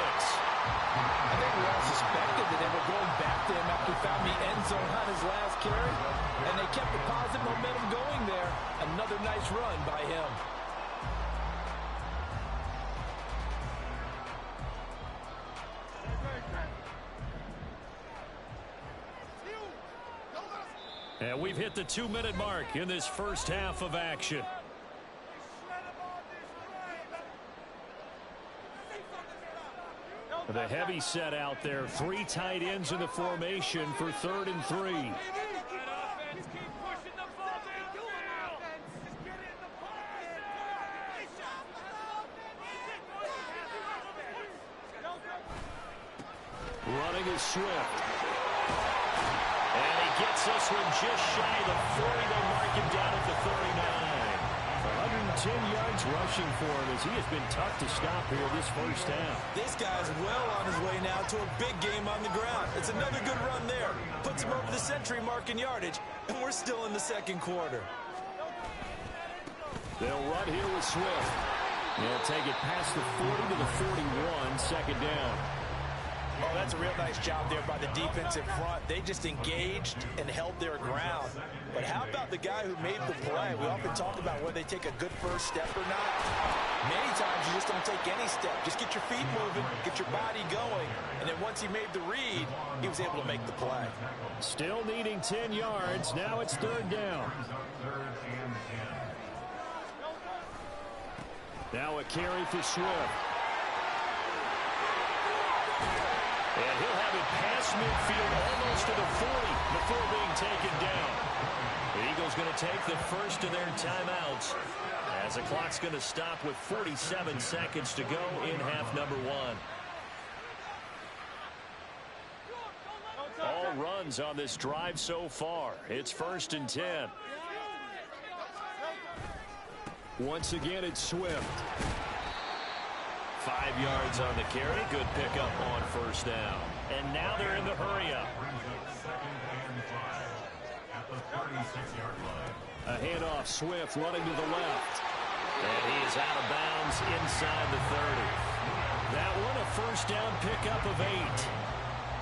I think we all suspected that they were going back to him after he found the end zone on his last carry. And they kept the positive momentum going there. Another nice run by him. And we've hit the 2-minute mark in this first half of action. The heavy set out there. 3 tight ends in the formation for 3rd and 3. Running is Swift. And he gets this one just shy of the 40. They'll mark him down at the 39. 110 yards rushing for him as he has been tough to stop here this first half. This guy's well on his way now to a big game on the ground. It's another good run there. Puts him over the century mark in yardage, and we're still in the 2nd quarter. They'll run here with Swift. They'll take it past the 40 to the 41, 2nd down. Oh, that's a real nice job there by the defense in front. They just engaged and held their ground. But how about the guy who made the play? We often talk about whether they take a good first step or not. Many times you just don't take any step. Just get your feet moving, get your body going. And then once he made the read, he was able to make the play. Still needing 10 yards. Now it's 3rd down. Now a carry for Swift. And he'll have it past midfield almost to the 40 before being taken down. The Eagles going to take the first of their timeouts as the clock's going to stop with 47 seconds to go in half number 1. All runs on this drive so far. It's 1st and 10. Once again, it's Swift. 5 yards on the carry. Good pickup on 1st down. And now they're in the hurry-up. A handoff. Swift running to the left. And he is out of bounds inside the 30. That one a 1st down pickup of 8.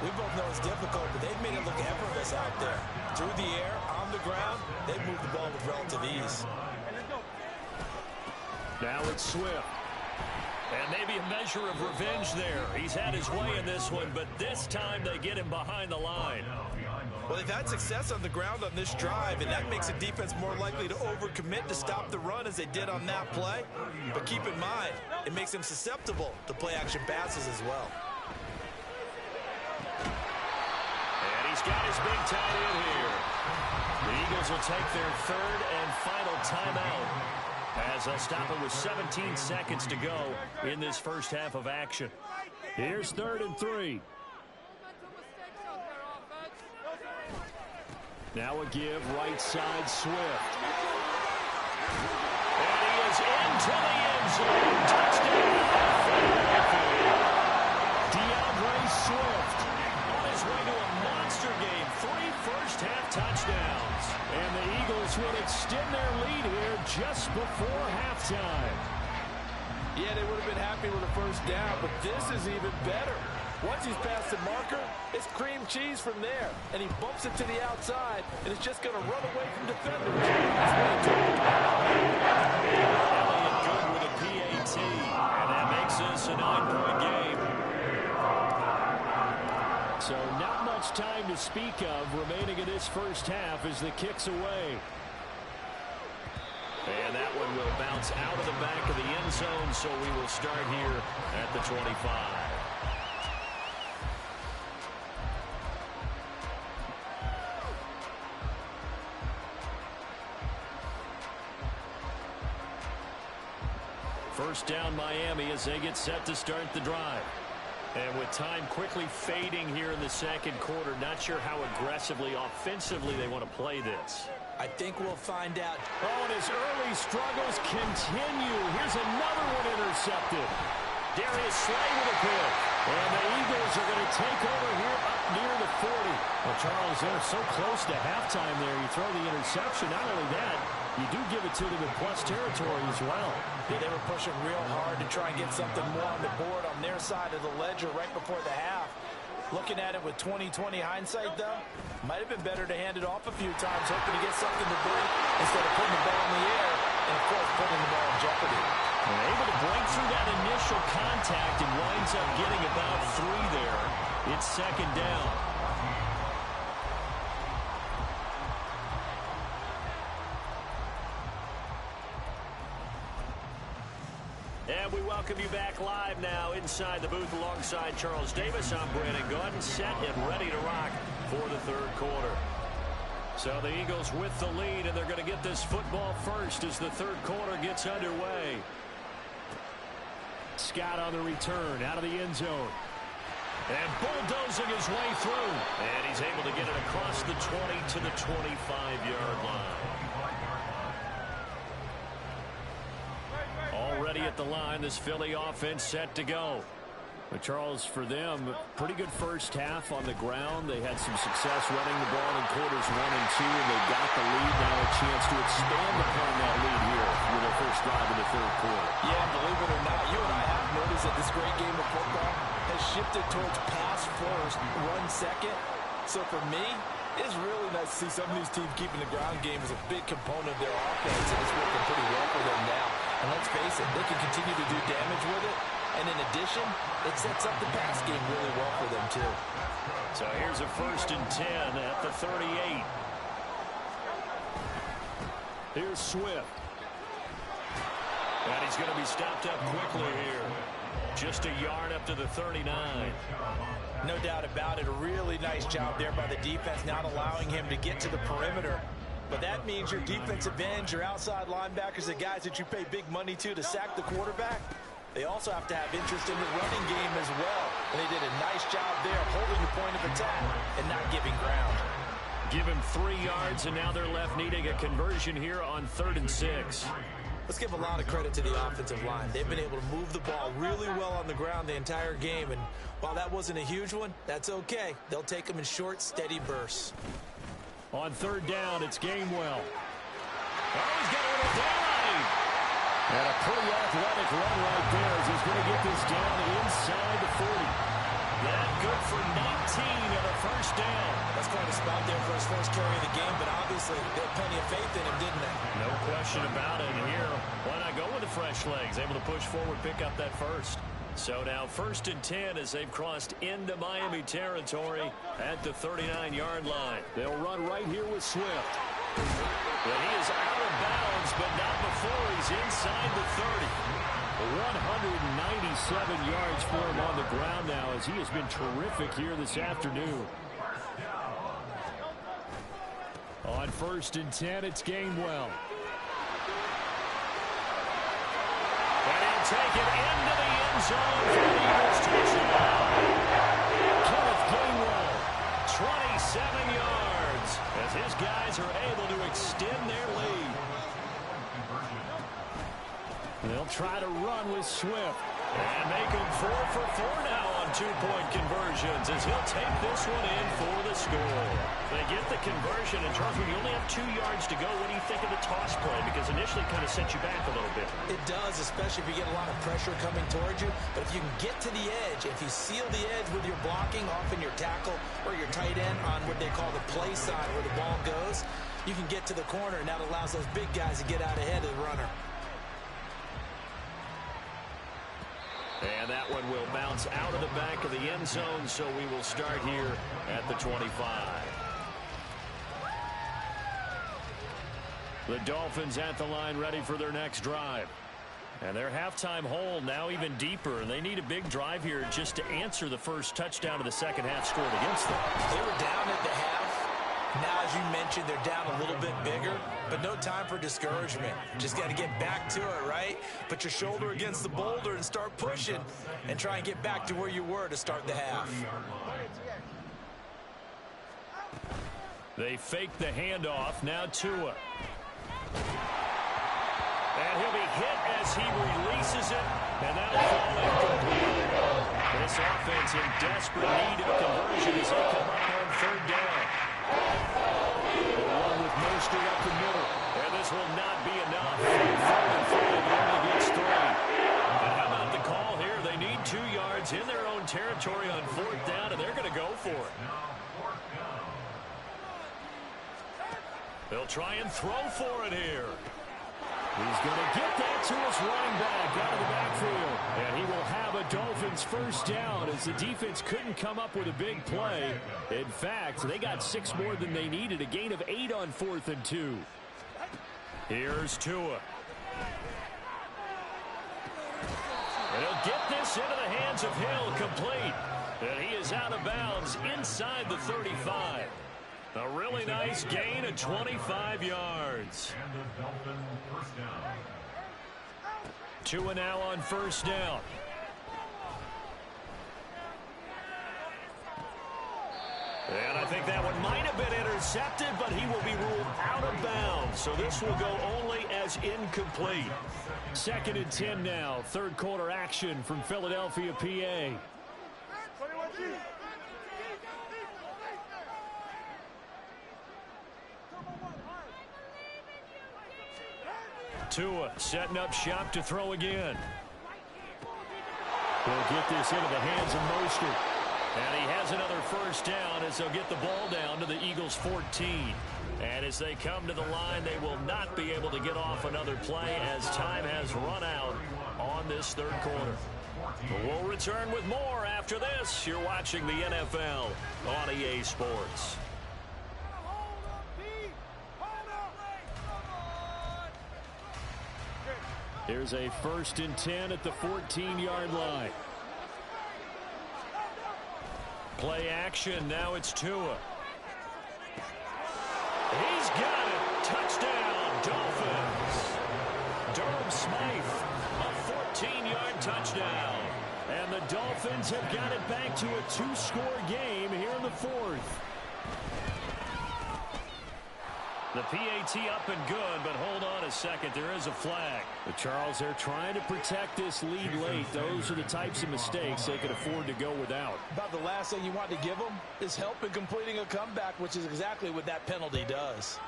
We both know it's difficult, but they've made it look effortless out there. Through the air, on the ground, they've moved the ball with relative ease. Now it's Swift. And maybe a measure of revenge there. He's had his way in this one, but this time they get him behind the line. Well, they've had success on the ground on this drive, and that makes a defense more likely to overcommit to stop the run as they did on that play. But keep in mind, it makes them susceptible to play-action passes as well. And he's got his big tight end here. The Eagles will take their 3rd and final timeout as they'll stop it with 17 seconds to go in this first half of action. Here's 3rd and 3. Now a give, right side, Swift. And he is into the end zone. Touchdown. DeAndre Swift on his way to a monster game. 3 first-half touchdowns. And the Eagles will extend their lead here just before halftime. Yeah, they would have been happy with a 1st down, but this is even better. Once he's past the marker, it's cream cheese from there. And he bumps it to the outside, and it's just going to run away from defenders. That's what he took. Elliott good with a PAT, and that makes this a 9-point game. So not much time to speak of remaining in this first half as the kick's away. And that one will bounce out of the back of the end zone, so we will start here at the 25. First down Miami as they get set to start the drive. And with time quickly fading here in the second quarter, not sure how aggressively, offensively they want to play this. I think we'll find out. Oh, and his early struggles continue. Here's another one intercepted. Darius Slay with a pick. And the Eagles are going to take over here up near the 40. Well, Charles, they're so close to halftime there. You throw the interception. Not only that, you do give it to them in plus territory as well. Yeah, they were pushing real hard to try and get something more on the board on their side of the ledger right before the half. Looking at it with 20/20 hindsight, though, might have been better to hand it off a few times, hoping to get something to do instead of putting the ball in the air and, of course, putting the ball in jeopardy. They're able to break through that initial contact and winds up getting about 3 there. It's second down. And we welcome you back live now inside the booth alongside Charles Davis. I'm Brandon Gordon, set and ready to rock for the third quarter. So the Eagles with the lead, and they're going to get this football first as the third quarter gets underway. Scott on the return out of the end zone. And bulldozing his way through. And he's able to get it across the 20 to the 25-yard line. Already at the line, this Philly offense set to go. But Charles, for them, pretty good first half on the ground. They had some success running the ball in quarters 1 and 2, and they got the lead. Now a chance to expand upon that lead here with their first drive in the third quarter. Yeah, believe it or not, you and I have noticed that this great game of football has shifted towards pass first, run second. So for me, it's really nice to see some of these teams keeping the ground game as a big component of their offense, and it's working pretty well for them now. And let's face it, they can continue to do damage with it. And in addition, it sets up the pass game really well for them, too. So here's a 1st and 10 at the 38. Here's Swift. And he's going to be stopped up quickly here. Just a yard up to the 39. No doubt about it. A really nice job there by the defense, not allowing him to get to the perimeter. But that means your defensive ends, your outside linebackers, the guys that you pay big money to sack the quarterback, they also have to have interest in the running game as well. And they did a nice job there holding the point of attack and not giving ground. Give him 3 yards, and now they're left needing a conversion here on 3rd and 6. Let's give a lot of credit to the offensive line. They've been able to move the ball really well on the ground the entire game. And while that wasn't a huge one, that's okay. They'll take them in short, steady bursts. On 3rd down, it's Gainwell. Oh, he's got a little daylight. And a pretty athletic run right there as he's going to get this down inside the 40. That good for 19 and a first down. That's quite a spot there for his first carry of the game, but obviously they had plenty of faith in him, didn't they? No question about it. And here, why not go with the fresh legs? Able to push forward, pick up that first. So now 1st and 10 as they've crossed into Miami territory at the 39-yard line. They'll run right here with Swift. But he is out of bounds, but not before he's inside the 30. 197 yards for him on the ground now as he has been terrific here this afternoon. On 1st and 10, it's Gainwell. And he'll take it into the end zone for the Eagles touchdown. Kenneth Gainwell, 27 yards, as his guys are able to extend their lead. They'll try to run with Swift and make him 4 for 4 now on 2-point conversions as he'll take this one in for the score. They get the conversion, and Charles, when you only have 2 yards to go, what do you think of the toss play? Because initially it kind of sets you back a little bit. It does, especially if you get a lot of pressure coming towards you. But if you can get to the edge, if you seal the edge with your blocking, often your tackle or your tight end on what they call the play side where the ball goes, you can get to the corner, and that allows those big guys to get out ahead of the runner. And that one will bounce out of the back of the end zone, so we will start here at the 25. The Dolphins at the line ready for their next drive. And their halftime hole now even deeper, and they need a big drive here just to answer the first touchdown of the second half scored against them. They were down at the half, Now, as you mentioned, they're down a little bit bigger, but no time for discouragement. Just got to get back to it, right? Put your shoulder against the boulder and start pushing and try and get back to where you were to start the half. They fake the handoff. Now Tua. And he'll be hit as he releases it, and that'll fall incomplete. This offense in desperate need of conversion as they come up on third down. The one with Mostert up the middle, and this will not be enough. Third and 5, he only gets 3. And how about the call here? They need 2 yards in their own territory on fourth down, and they're going to go for it. They'll try and throw for it here. He's going to get that to his running back out of the backfield. And he will have a Dolphins first down as the defense couldn't come up with a big play. In fact, they got 6 more than they needed, a gain of 8 on 4th and 2. Here's Tua. And he'll get this into the hands of Hill, complete. And he is out of bounds inside the 35. A really nice gain of 25 yards. And the Dolphin first down. Tua now on first down. And I think that one might have been intercepted, but he will be ruled out of bounds. So this will go only as incomplete. 2nd and 10 now. Third quarter action from Philadelphia, PA. Tua setting up shop to throw again. He'll get this into the hands of Mostert. And he has another first down as they'll get the ball down to the Eagles' 14. And as they come to the line, they will not be able to get off another play as time has run out on this third quarter. We'll return with more after this. You're watching the NFL on EA Sports. Here's a 1st and 10 at the 14-yard line. Play action. Now it's Tua. He's got it. Touchdown, Dolphins. Durham Smythe, a 14-yard touchdown. And the Dolphins have got it back to a 2-score game here in the 4th. The PAT up and good, but hold on a second. There is a flag. But Charles, they're trying to protect this lead late. Those are the types of mistakes they could afford to go without. About the last thing you want to give them is help in completing a comeback, which is exactly what that penalty does.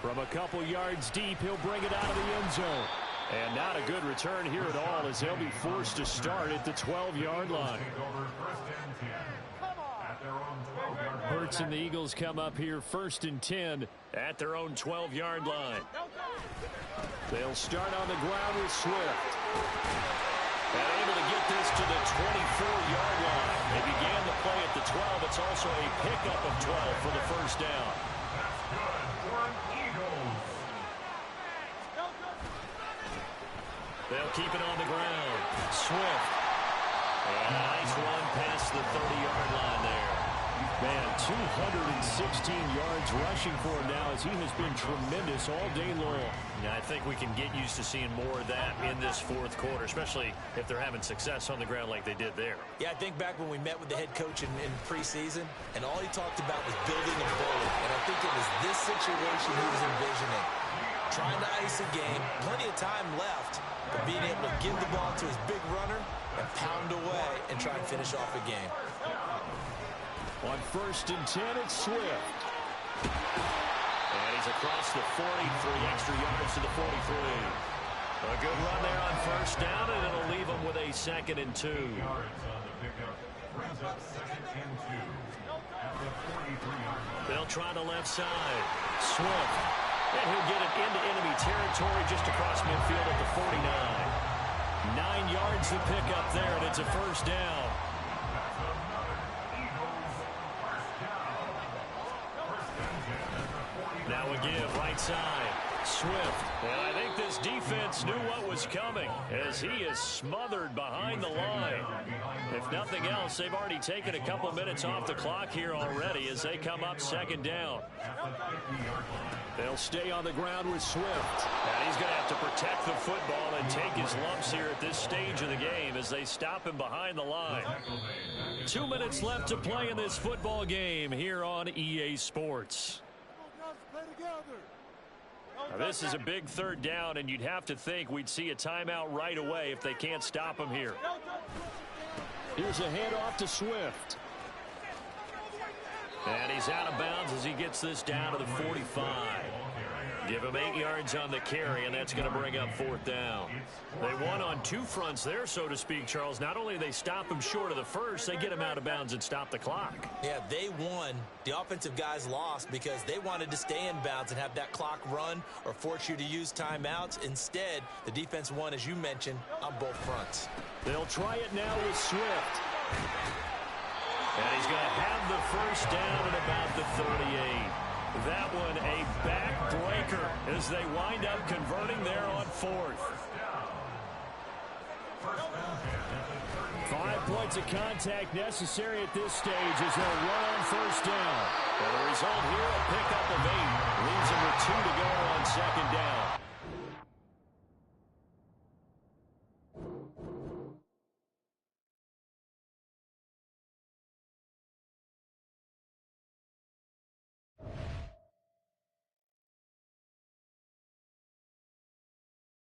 From a couple yards deep, he'll bring it out of the end zone. And not a good return here at all as they'll be forced to start at the 12-yard line. Hurts and the Eagles come up here 1st and 10 at their own 12-yard line. They'll start on the ground with Swift. And able to get this to the 24-yard line. They began the play at the 12. It's also a pickup of 12 for the first down. That's good for an Eagles. They'll keep it on the ground. Swift. And a nice run past the 30-yard line there. Man, 216 yards rushing for him now as he has been tremendous all day long. Yeah, I think we can get used to seeing more of that in this 4th quarter, especially if they're having success on the ground like they did there. Yeah, I think back when we met with the head coach in preseason, and all he talked about was building a bully. And I think it was this situation he was envisioning. Trying to ice a game, plenty of time left, but being able to give the ball to his big runner and pound away and try and finish off a game. On 1st and 10, it's Swift. And he's across the 40, 3 extra yards to the 43. A good run there on first down, and it'll leave him with a 2nd and 2. Yards on the pickup brings up 2nd and 2 at the 43-yard line. They'll try the left side. Swift. And he'll get it into enemy territory just across midfield at the 49. 9 yards to pick up there, and it's a first down. Now a give, right side. Swift. And I think this defense knew what was coming as he is smothered behind the line. If nothing else, they've already taken a couple minutes off the clock here already as they come up second down. They'll stay on the ground with Swift. And he's going to have to protect the football and take his lumps here at this stage of the game as they stop him behind the line. 2 minutes left to play in this football game here on EA Sports. Now, this is a big third down, and you'd have to think we'd see a timeout right away if they can't stop him here. Here's a handoff to Swift. And he's out of bounds as he gets this down to the 45. Give him 8 yards on the carry, and that's going to bring up fourth down. They won on two fronts there, so to speak, Charles. Not only do they stop him short of the first, they get him out of bounds and stop the clock. Yeah, they won. The offensive guys lost because they wanted to stay in bounds and have that clock run or force you to use timeouts. Instead, the defense won, as you mentioned, on both fronts. They'll try it now with Swift. And he's going to have the first down at about the 38. That one a backbreaker as they wind up converting there on fourth. 5 points of contact necessary at this stage as they'll run on first down. And the result here, a pickup of 8. Leaves them with 2 to go on